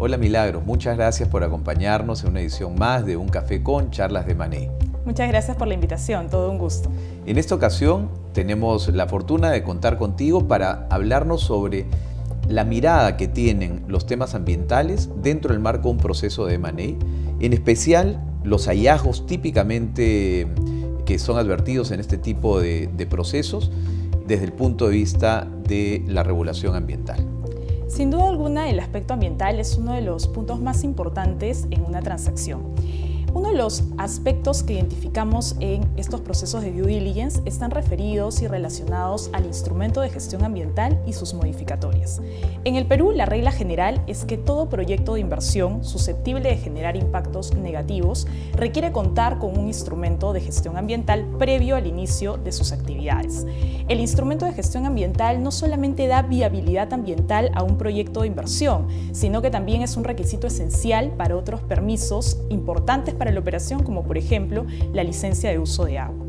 Hola Milagros, muchas gracias por acompañarnos en una edición más de Un Café con Charlas de Mané. Muchas gracias por la invitación, todo un gusto. En esta ocasión tenemos la fortuna de contar contigo para hablarnos sobre la mirada que tienen los temas ambientales dentro del marco de un proceso de M&A, en especial los hallazgos típicamente que son advertidos en este tipo de procesos desde el punto de vista de la regulación ambiental. Sin duda alguna, el aspecto ambiental es uno de los puntos más importantes en una transacción. Uno de los aspectos que identificamos en estos procesos de due diligence están referidos y relacionados al instrumento de gestión ambiental y sus modificatorias. En el Perú, la regla general es que todo proyecto de inversión susceptible de generar impactos negativos requiere contar con un instrumento de gestión ambiental previo al inicio de sus actividades. El instrumento de gestión ambiental no solamente da viabilidad ambiental a un proyecto de inversión, sino que también es un requisito esencial para otros permisos importantes para la operación, como por ejemplo la licencia de uso de agua.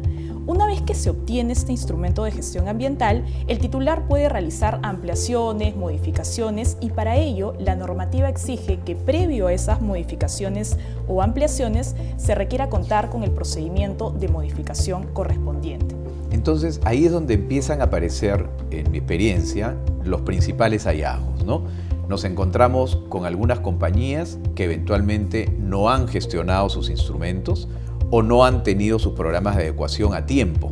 Una vez que se obtiene este instrumento de gestión ambiental, el titular puede realizar ampliaciones, modificaciones y para ello la normativa exige que previo a esas modificaciones o ampliaciones se requiera contar con el procedimiento de modificación correspondiente. Entonces ahí es donde empiezan a aparecer, en mi experiencia, los principales hallazgos, ¿no? Nos encontramos con algunas compañías que eventualmente no han gestionado sus instrumentos o no han tenido sus programas de adecuación a tiempo.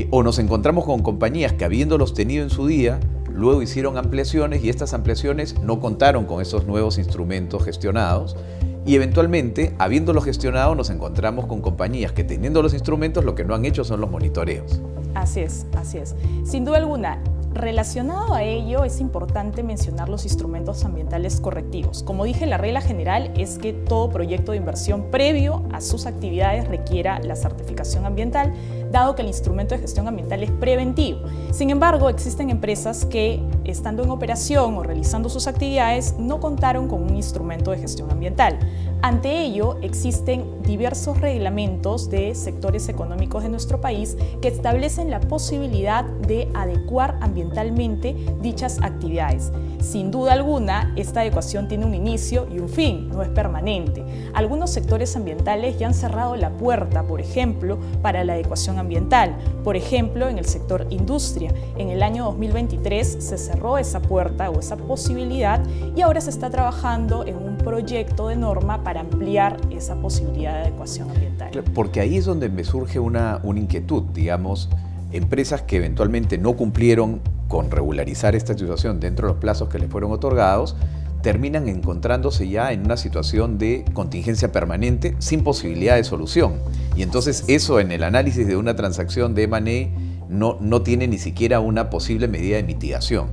O nos encontramos con compañías que habiéndolos tenido en su día, luego hicieron ampliaciones y estas ampliaciones no contaron con esos nuevos instrumentos gestionados y eventualmente, habiéndolos gestionado, nos encontramos con compañías que teniendo los instrumentos lo que no han hecho son los monitoreos. Así es, así es. Sin duda alguna. Relacionado a ello, es importante mencionar los instrumentos ambientales correctivos. Como dije, la regla general es que todo proyecto de inversión previo a sus actividades requiera la certificación ambiental, dado que el instrumento de gestión ambiental es preventivo. Sin embargo, existen empresas que, estando en operación o realizando sus actividades, no contaron con un instrumento de gestión ambiental. Ante ello, existen diversos reglamentos de sectores económicos de nuestro país que establecen la posibilidad de adecuar ambientalmente dichas actividades. Sin duda alguna, esta adecuación tiene un inicio y un fin, no es permanente. Algunos sectores ambientales ya han cerrado la puerta, por ejemplo, para la adecuación ambiental. Por ejemplo, en el sector industria. En el año 2023 se cerró esa puerta o esa posibilidad y ahora se está trabajando en un proyecto de norma para ampliar esa posibilidad de adecuación ambiental. Porque ahí es donde me surge una inquietud, digamos, empresas que eventualmente no cumplieron con regularizar esta situación dentro de los plazos que les fueron otorgados, terminan encontrándose ya en una situación de contingencia permanente sin posibilidad de solución. Y entonces eso en el análisis de una transacción de M&A no tiene ni siquiera una posible medida de mitigación.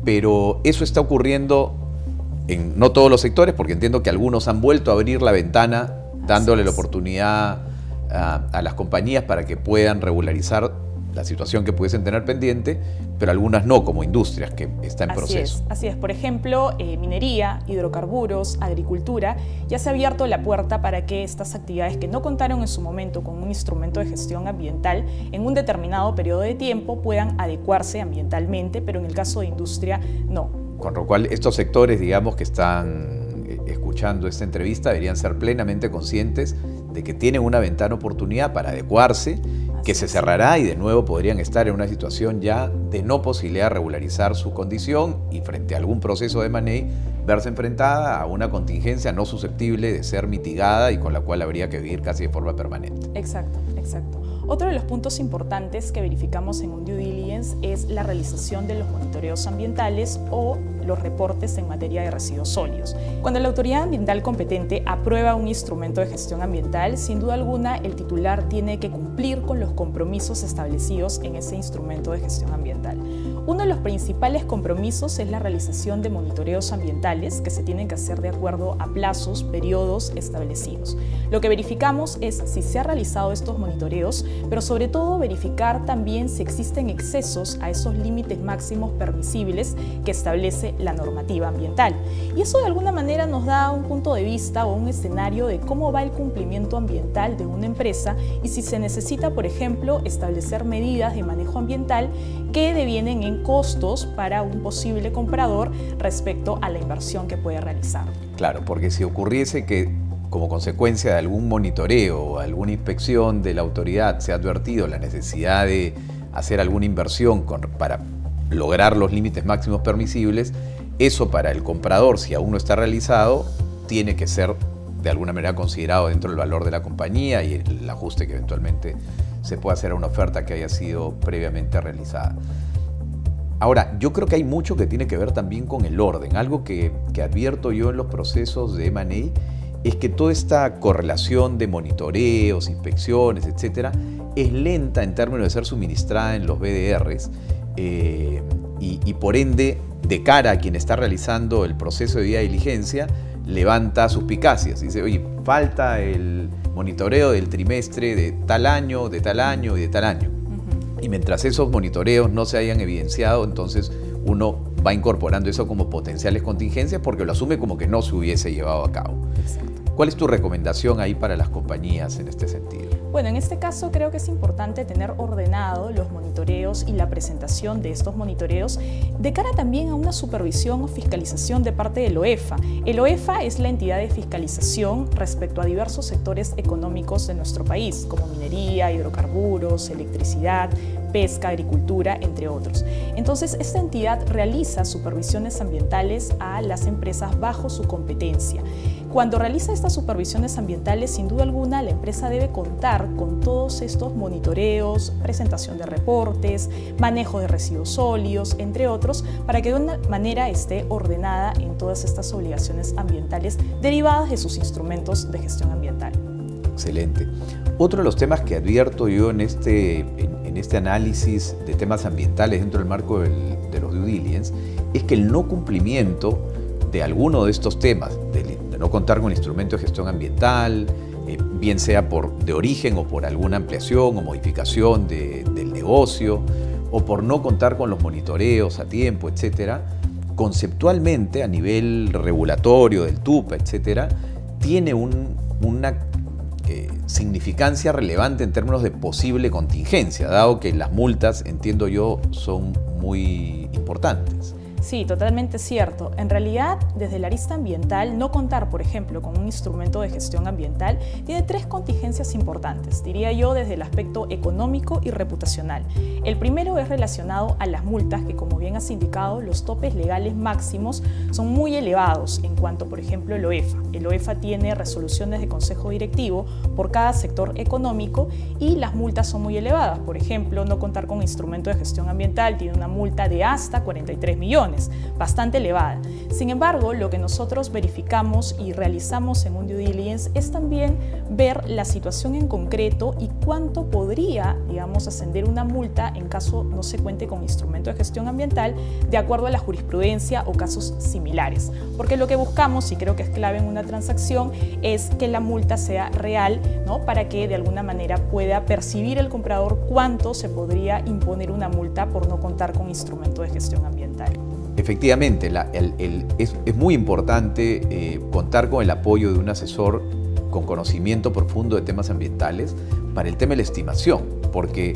Pero eso está ocurriendo en no todos los sectores, porque entiendo que algunos han vuelto a abrir la ventana dándole la oportunidad a las compañías para que puedan regularizar la situación que pudiesen tener pendiente, pero algunas no, como industrias, que está en proceso. Así es. Por ejemplo, minería, hidrocarburos, agricultura, ya se ha abierto la puerta para que estas actividades que no contaron en su momento con un instrumento de gestión ambiental en un determinado periodo de tiempo puedan adecuarse ambientalmente, pero en el caso de industria, no. Con lo cual, estos sectores, digamos, que están escuchando esta entrevista deberían ser plenamente conscientes de que tienen una ventana de oportunidad para adecuarse, que se cerrará y de nuevo podrían estar en una situación ya de no posibilidad de regularizar su condición y frente a algún proceso de M&A verse enfrentada a una contingencia no susceptible de ser mitigada y con la cual habría que vivir casi de forma permanente. Exacto, exacto. Otro de los puntos importantes que verificamos en un due diligence es la realización de los monitoreos ambientales o los reportes en materia de residuos sólidos. Cuando la autoridad ambiental competente aprueba un instrumento de gestión ambiental, sin duda alguna el titular tiene que cumplir con los compromisos establecidos en ese instrumento de gestión ambiental. Uno de los principales compromisos es la realización de monitoreos ambientales que se tienen que hacer de acuerdo a plazos, periodos establecidos. Lo que verificamos es si se han realizado estos monitoreos, pero sobre todo verificar también si existen excesos a esos límites máximos permisibles que establece la normativa ambiental. Y eso de alguna manera nos da un punto de vista o un escenario de cómo va el cumplimiento ambiental de una empresa y si se necesita, por ejemplo, establecer medidas de manejo ambiental que devienen en costos para un posible comprador respecto a la inversión que puede realizar. Claro, porque si ocurriese que como consecuencia de algún monitoreo o alguna inspección de la autoridad se ha advertido la necesidad de hacer alguna inversión para lograr los límites máximos permisibles, eso para el comprador, si aún no está realizado, tiene que ser de alguna manera considerado dentro del valor de la compañía y el ajuste que eventualmente se puede hacer a una oferta que haya sido previamente realizada. Ahora, yo creo que hay mucho que tiene que ver también con el orden. Algo que advierto yo en los procesos de M&A es que toda esta correlación de monitoreos, inspecciones, etcétera, es lenta en términos de ser suministrada en los BDRs y por ende, de cara a quien está realizando el proceso de due diligencia, levanta suspicacias. Dice, oye, falta el monitoreo del trimestre de tal año, de tal año y de tal año. Y mientras esos monitoreos no se hayan evidenciado, entonces uno va incorporando eso como potenciales contingencias porque lo asume como que no se hubiese llevado a cabo. Exacto. ¿Cuál es tu recomendación ahí para las compañías en este sentido? Bueno, en este caso creo que es importante tener ordenado los monitoreos y la presentación de estos monitoreos de cara también a una supervisión o fiscalización de parte del OEFA. El OEFA es la entidad de fiscalización respecto a diversos sectores económicos de nuestro país, como minería, hidrocarburos, electricidad, pesca, agricultura, entre otros. Entonces, esta entidad realiza supervisiones ambientales a las empresas bajo su competencia. Cuando realiza estas supervisiones ambientales, sin duda alguna, la empresa debe contar con todos estos monitoreos, presentación de reportes, manejo de residuos sólidos, entre otros, para que de una manera esté ordenada en todas estas obligaciones ambientales derivadas de sus instrumentos de gestión ambiental. Excelente. Otro de los temas que advierto yo en este análisis de temas ambientales dentro del marco de los due diligence es que el no cumplimiento de alguno de estos temas, de no contar con el instrumento de gestión ambiental, bien sea de origen o por alguna ampliación o modificación del negocio, o por no contar con los monitoreos a tiempo, etcétera, conceptualmente a nivel regulatorio del TUPA, etcétera, tiene una significancia relevante en términos de posible contingencia, dado que las multas, entiendo yo, son muy importantes. Sí, totalmente cierto. En realidad, desde la arista ambiental, no contar, por ejemplo, con un instrumento de gestión ambiental tiene tres contingencias importantes, diría yo, desde el aspecto económico y reputacional. El primero es relacionado a las multas, que como bien has indicado, los topes legales máximos son muy elevados en cuanto, por ejemplo, el OEFA. El OEFA tiene resoluciones de consejo directivo por cada sector económico y las multas son muy elevadas. Por ejemplo, no contar con instrumento de gestión ambiental tiene una multa de hasta 43 millones. Bastante elevada. Sin embargo, lo que nosotros verificamos y realizamos en un due diligence es también ver la situación en concreto y cuánto podría, digamos, ascender una multa en caso no se cuente con instrumento de gestión ambiental de acuerdo a la jurisprudencia o casos similares. Porque lo que buscamos, y creo que es clave en una transacción, es que la multa sea real, ¿no? Para que de alguna manera pueda percibir el comprador cuánto se podría imponer una multa por no contar con instrumento de gestión ambiental. Efectivamente, es muy importante contar con el apoyo de un asesor con conocimiento profundo de temas ambientales para el tema de la estimación, porque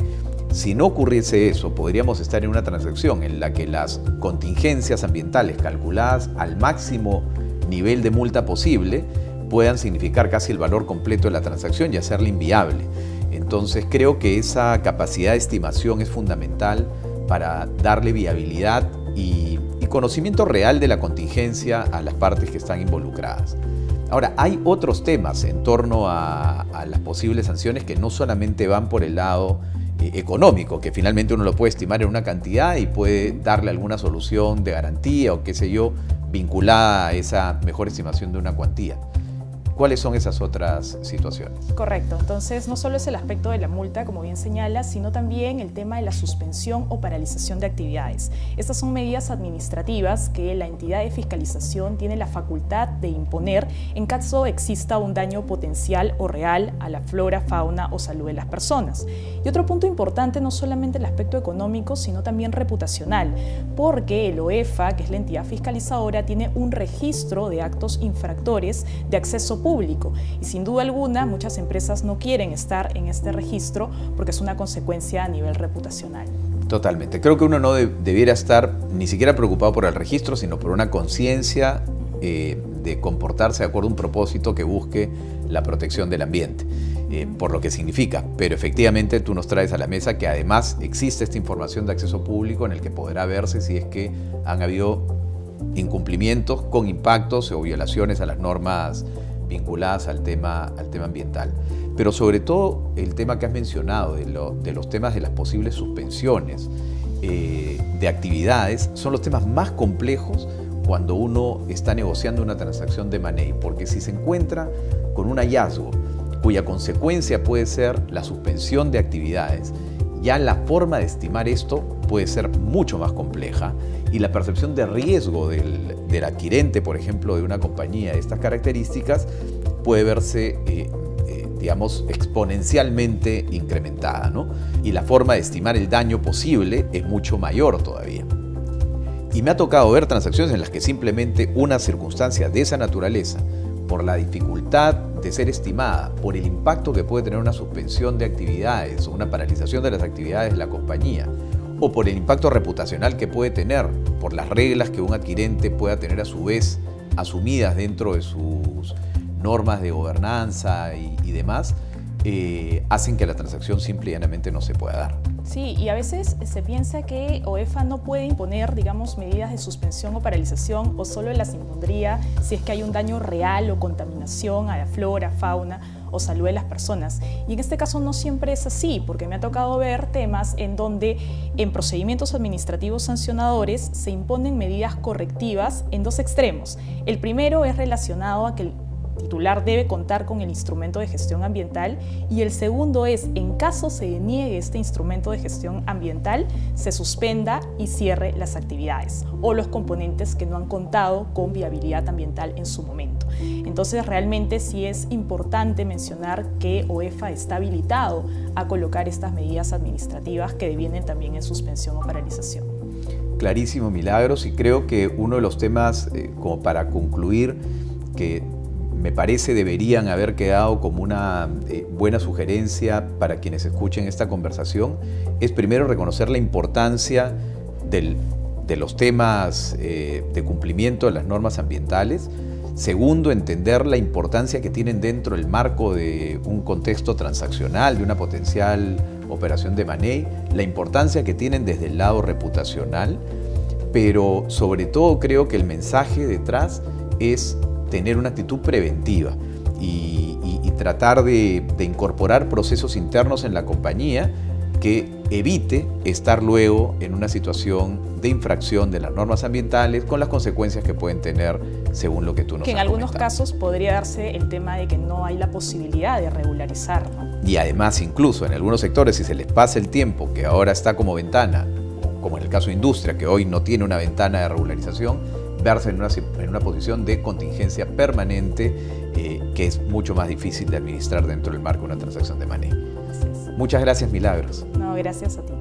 si no ocurriese eso, podríamos estar en una transacción en la que las contingencias ambientales calculadas al máximo nivel de multa posible puedan significar casi el valor completo de la transacción y hacerla inviable. Entonces creo que esa capacidad de estimación es fundamental para darle viabilidad y conocimiento real de la contingencia a las partes que están involucradas. Ahora, hay otros temas en torno a las posibles sanciones que no solamente van por el lado económico, que finalmente uno lo puede estimar en una cantidad y puede darle alguna solución de garantía o qué sé yo, vinculada a esa mejor estimación de una cuantía. ¿Cuáles son esas otras situaciones? Correcto, entonces no solo es el aspecto de la multa, como bien señala, sino también el tema de la suspensión o paralización de actividades. Estas son medidas administrativas que la entidad de fiscalización tiene la facultad de imponer en caso exista un daño potencial o real a la flora, fauna o salud de las personas. Y otro punto importante, no solamente el aspecto económico, sino también reputacional, porque el OEFA, que es la entidad fiscalizadora, tiene un registro de actos infractores de acceso público y sin duda alguna muchas empresas no quieren estar en este registro porque es una consecuencia a nivel reputacional. Totalmente. Creo que uno no debiera estar ni siquiera preocupado por el registro, sino por una conciencia de comportarse de acuerdo a un propósito que busque la protección del ambiente, por lo que significa. Pero efectivamente tú nos traes a la mesa que además existe esta información de acceso público en el que podrá verse si es que han habido incumplimientos con impactos o violaciones a las normas vinculadas al tema ambiental. Pero sobre todo el tema que has mencionado de los temas de las posibles suspensiones de actividades son los temas más complejos cuando uno está negociando una transacción de M&A, porque si se encuentra con un hallazgo cuya consecuencia puede ser la suspensión de actividades, ya la forma de estimar esto puede ser mucho más compleja y la percepción de riesgo del adquirente, por ejemplo, de una compañía de estas características, puede verse, digamos, exponencialmente incrementada, ¿no? Y la forma de estimar el daño posible es mucho mayor todavía. Y me ha tocado ver transacciones en las que simplemente una circunstancia de esa naturaleza, por la dificultad de ser estimada, por el impacto que puede tener una suspensión de actividades o una paralización de las actividades de la compañía, o por el impacto reputacional que puede tener, por las reglas que un adquirente pueda tener a su vez asumidas dentro de sus normas de gobernanza y demás, hacen que la transacción simple y llanamente no se pueda dar. Sí, y a veces se piensa que OEFA no puede imponer, digamos, medidas de suspensión o paralización, o solo las impondría si es que hay un daño real o contaminación a la flora, fauna o salud de las personas. Y en este caso no siempre es así, porque me ha tocado ver temas en donde en procedimientos administrativos sancionadores se imponen medidas correctivas en dos extremos. El primero es relacionado a que el titular debe contar con el instrumento de gestión ambiental y el segundo es, en caso se deniegue este instrumento de gestión ambiental, se suspenda y cierre las actividades o los componentes que no han contado con viabilidad ambiental en su momento. Entonces realmente sí es importante mencionar que OEFA está habilitado a colocar estas medidas administrativas que devienen también en suspensión o paralización. Clarísimo, Milagros, y creo que uno de los temas, como para concluir, que me parece deberían haber quedado como una buena sugerencia para quienes escuchen esta conversación, es primero reconocer la importancia de los temas de cumplimiento de las normas ambientales. Segundo, entender la importancia que tienen dentro del marco de un contexto transaccional, de una potencial operación de M&A, la importancia que tienen desde el lado reputacional, pero sobre todo creo que el mensaje detrás es tener una actitud preventiva y tratar de incorporar procesos internos en la compañía que evite estar luego en una situación de infracción de las normas ambientales con las consecuencias que pueden tener según lo que tú nos has comentado. Que en algunos casos podría darse el tema de que no hay la posibilidad de regularizar, ¿no? Y además incluso en algunos sectores, si se les pasa el tiempo que ahora está como ventana, como en el caso de industria, que hoy no tiene una ventana de regularización, verse en una posición de contingencia permanente que es mucho más difícil de administrar dentro del marco de una transacción de M&A. Muchas gracias, Milagros. No, gracias a ti.